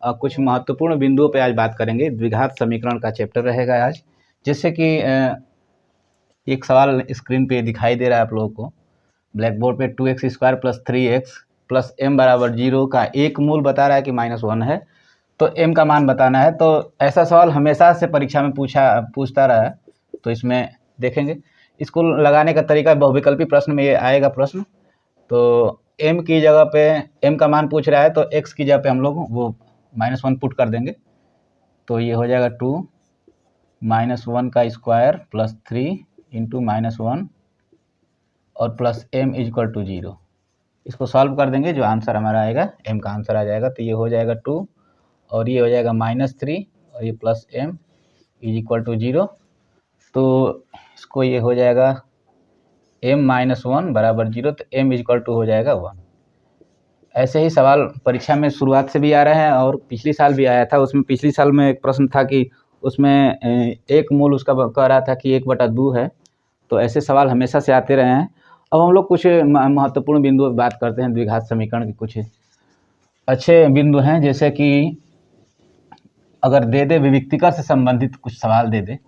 कुछ महत्वपूर्ण बिंदुओं पे आज बात करेंगे। द्विघात समीकरण का चैप्टर रहेगा आज। जैसे कि एक सवाल स्क्रीन पे दिखाई दे रहा है आप लोगों को, ब्लैक बोर्ड पे 2x² + 3x + m = 0 का एक मूल बता रहा है कि -1 है, तो m का मान बताना है। तो ऐसा सवाल हमेशा से परीक्षा में पूछता रहा है। तो इसमें देखेंगे, इसको लगाने का तरीका बहुविकल्पी प्रश्न में ये आएगा प्रश्न। तो m की जगह पे m का मान पूछ रहा है, तो x की जगह पे हम लोग वो -1 पुट कर देंगे। तो ये हो जाएगा 2 -1 का स्क्वायर + 3 × -1 और प्लस m = 0। इसको सॉल्व कर देंगे, जो आंसर हमारा आएगा m का आंसर आ जाएगा। तो ये हो जाएगा 2 और ये हो जाएगा -3 और ये प्लस m = 0। तो इसको ये हो जाएगा m - 1 = 0, तो m = हो जाएगा 1। ऐसे ही सवाल परीक्षा में शुरुआत से भी आ रहे हैं और पिछली साल भी आया था। उसमें पिछली साल में एक प्रश्न था कि उसमें एक मूल उसका कह रहा था कि 1/2 है। तो ऐसे सवाल हमेशा से आते रहे हैं। अब हम लोग कुछ महत्वपूर्ण बिंदुओं पर बात करते हैं। द्विघात समीकरण के कुछ अच्छे बिंदु हैं, जैसे कि अगर दे दे विविक्तिकर से संबंधित कुछ सवाल दे दे,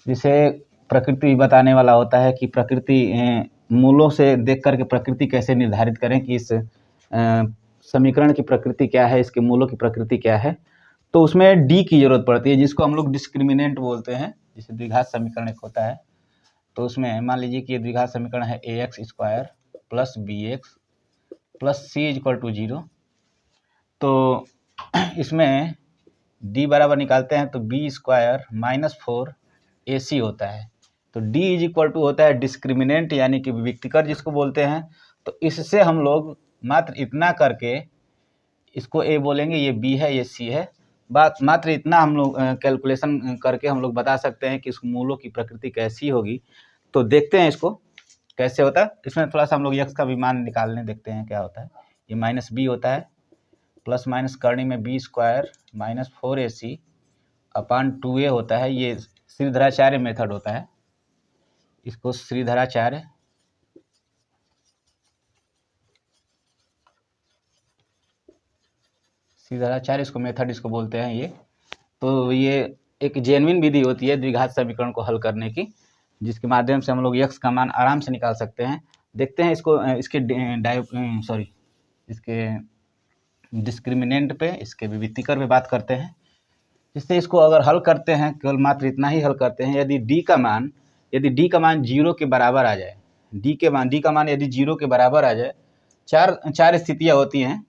जिसे प्रकृति बताने वाला होता है कि प्रकृति मूलों से देख करके प्रकृति कैसे निर्धारित करें कि इस समीकरण की प्रकृति क्या है, इसके मूलों की प्रकृति क्या है। तो उसमें डी की जरूरत पड़ती है, जिसको हम लोग डिस्क्रिमिनेंट बोलते हैं। जैसे द्विघात समीकरण एक होता है, तो उसमें मान लीजिए कि ये द्विघात समीकरण है ax² + bx + c = 0। तो इसमें d बराबर निकालते हैं तो b² - 4ac होता है। तो d = होता है डिस्क्रिमिनेंट, यानी कि विविक्तिकर जिसको बोलते हैं। तो इससे हम लोग मात्र इतना करके इसको a बोलेंगे, ये b है, ये c है। मात्र इतना हम लोग कैलकुलेशन करके हम लोग बता सकते हैं कि इस मूलों की प्रकृति कैसी होगी। तो देखते हैं इसको कैसे होता है। इसमें थोड़ा सा हम लोग x का भी मान निकालने देखते हैं क्या होता है। ये -b होता है, प्लस माइनस करने में b² - 4ac / 2a होता है। ये श्रीधराचार्य मेथड होता है, इसको श्रीधराचार्य इसको मेथड इसको बोलते हैं ये। तो ये एक जेन्युइन विधि होती है द्विघात समीकरण को हल करने की, जिसके माध्यम से हम लोग x का मान आराम से निकाल सकते हैं। देखते हैं इसको इसके डिस्क्रिमिनेंट पे, इसके विविक्तिकर पे बात करते हैं। जिससे इसको अगर हल करते हैं, केवल मात्र इतना ही हल करते हैं, यदि d का मान 0 के बराबर आ जाए, d का मान यदि 0 के बराबर आ जाए, चार स्थितियाँ होती हैं,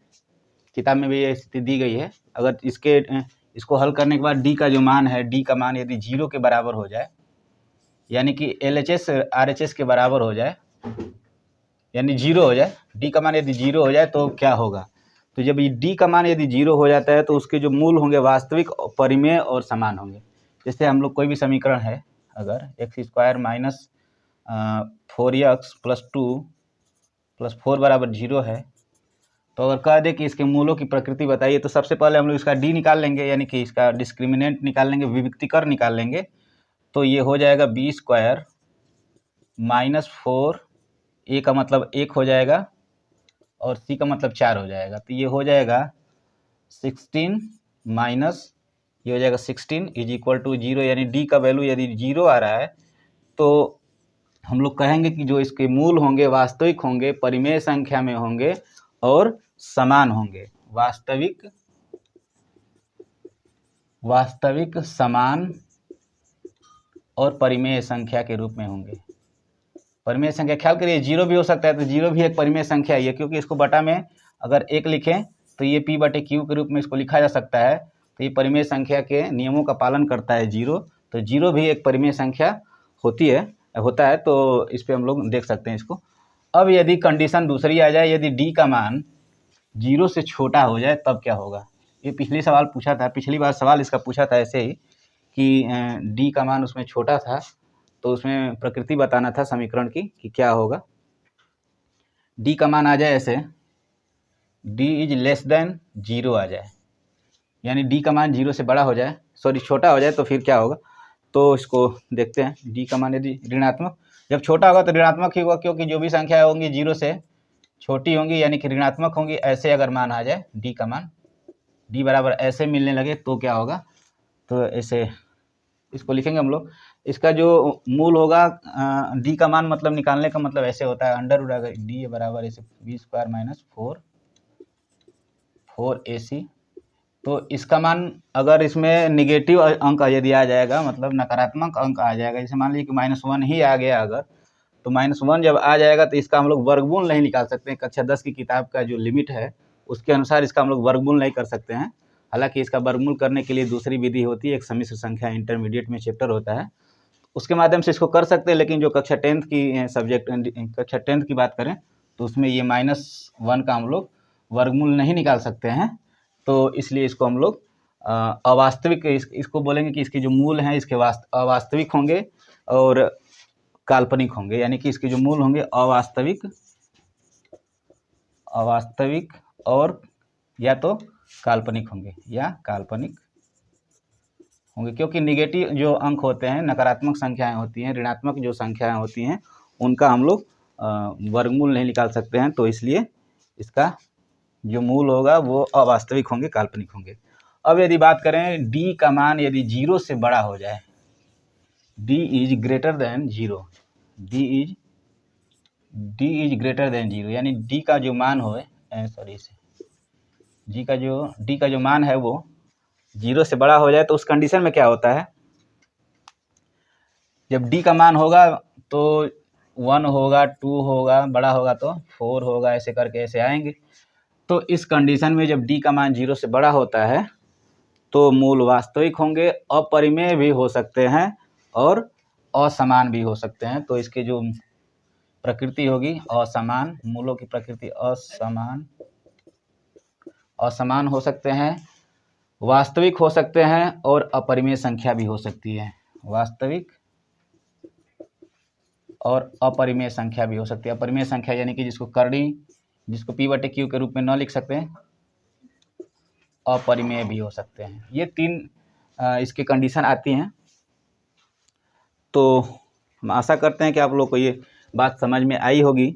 किताब में भी ये स्थिति दी गई है। अगर इसको हल करने के बाद d का जो मान है, d का मान यदि 0 के बराबर हो जाए, यानी कि LHS RHS के बराबर हो जाए, यानी 0 हो जाए, d का मान यदि 0 हो जाए तो क्या होगा। तो जब d का मान यदि 0 हो जाता है तो उसके जो मूल होंगे वास्तविक, परिमेय और समान होंगे। जैसे हम लोग कोई भी समीकरण है, अगर x² - 4x + 2 + 4 = 0 है, तो अगर कह दे कि इसके मूलों की प्रकृति बताइए, तो सबसे पहले हम लोग इसका d निकाल लेंगे, यानी कि इसका डिस्क्रिमिनेंट निकाल लेंगे, विविक्तिकर निकाल लेंगे। तो ये हो जाएगा b² - 4, a का मतलब 1 हो जाएगा और c का मतलब 4 हो जाएगा। तो ये हो जाएगा 16 माइनस ये हो जाएगा 16 = 0, यानी d का वैल्यू यदि 0 आ रहा है तो हम लोग कहेंगे कि जो इसके मूल होंगे वास्तविक होंगे, परिमेय संख्या में होंगे और समान होंगे। वास्तविक, समान और परिमेय संख्या के रूप में होंगे। परिमेय संख्या ख्याल करिए, 0 भी हो सकता है, तो 0 भी एक परिमेय संख्या ही है, क्योंकि इसको बटा में अगर 1 लिखें तो ये p/q के रूप में इसको लिखा जा सकता है। तो ये परिमेय संख्या के नियमों का पालन करता है 0। तो 0 भी एक परिमेय संख्या होता है। तो इस पर हम लोग देख सकते हैं इसको। अब यदि कंडीशन दूसरी आ जाए, यदि d का मान 0 से छोटा हो जाए, तब क्या होगा। ये पिछली बार सवाल इसका पूछा था ऐसे ही कि d का मान उसमें छोटा था, तो उसमें प्रकृति बताना था समीकरण की कि क्या होगा। d का मान आ जाए ऐसे, d > 0 आ जाए, यानी d का मान 0 से बड़ा हो जाए, छोटा हो जाए, तो फिर क्या होगा। तो इसको देखते हैं। d का मान यदि ऋणात्मक, जब छोटा होगा तो ऋणात्मक ही होगा, क्योंकि जो भी संख्या होंगी 0 से छोटी होंगी, यानी कि ऋणात्मक होंगी। ऐसे अगर मान आ जाए, d का मान डी बराबर ऐसे मिलने लगे तो क्या होगा, तो ऐसे इसको लिखेंगे हम लोग। इसका जो मूल होगा डी का मान मतलब निकालने का मतलब ऐसे होता है, अंडर रूट अगर डी बराबर ऐसे बी स्क्वायर माइनस 4AC, तो इसका मान अगर इसमें निगेटिव अंक यदि आ जाएगा, मतलब नकारात्मक अंक आ जाएगा, जैसे मान लीजिए कि -1 ही आ गया अगर, तो -1 जब आ जाएगा तो इसका हम लोग वर्गमूल नहीं निकाल सकते हैं। कक्षा 10 की किताब का जो लिमिट है उसके अनुसार इसका हम लोग वर्गमूल नहीं कर सकते हैं। हालांकि इसका वर्गमूल करने के लिए दूसरी विधि होती है, एक सम्मिश्र संख्या इंटरमीडिएट में चैप्टर होता है, उसके माध्यम से इसको कर सकते हैं। लेकिन जो कक्षा 10th की कक्षा 10th की बात करें तो उसमें ये -1 का हम लोग वर्गमूल नहीं निकाल सकते हैं। तो इसलिए इसको हम लोग अवास्तविक इसको बोलेंगे कि इसके जो मूल हैं इसके अवास्तविक होंगे और काल्पनिक होंगे, यानी कि इसके जो मूल होंगे अवास्तविक और या तो काल्पनिक होंगे क्योंकि निगेटिव जो अंक होते हैं, नकारात्मक संख्याएं होती हैं, ऋणात्मक जो संख्याएं होती हैं, उनका हम लोग वर्गमूल नहीं निकाल सकते हैं। तो इसलिए इसका जो मूल होगा वो अवास्तविक होंगे, काल्पनिक होंगे। अब यदि बात करें डी का मान यदि 0 से बड़ा हो जाए, D is greater than 0, D is greater than 0, यानी डी का जो मान हो डी का जो मान है वो 0 से बड़ा हो जाए, तो उस कंडीशन में क्या होता है, जब डी का मान होगा तो 1 होगा, 2 होगा, बड़ा होगा तो 4 होगा, ऐसे करके ऐसे आएंगे। तो इस कंडीशन में जब डी का मान 0 से बड़ा होता है तो मूल वास्तविक होंगे, अपरिमेय भी हो सकते हैं और असमान भी हो सकते हैं। तो इसके जो प्रकृति होगी असमान, मूलों की प्रकृति असमान हो सकते हैं, वास्तविक हो सकते हैं और अपरिमेय संख्या भी हो सकती है। वास्तविक और अपरिमेय संख्या भी हो सकती है। अपरिमेय संख्या यानी कि जिसको P/Q के रूप में न लिख सकते हैं, अपरिमेय भी हो सकते हैं। ये 3 इसकी कंडीशन आती हैं। तो हम आशा करते हैं कि आप लोग को ये बात समझ में आई होगी।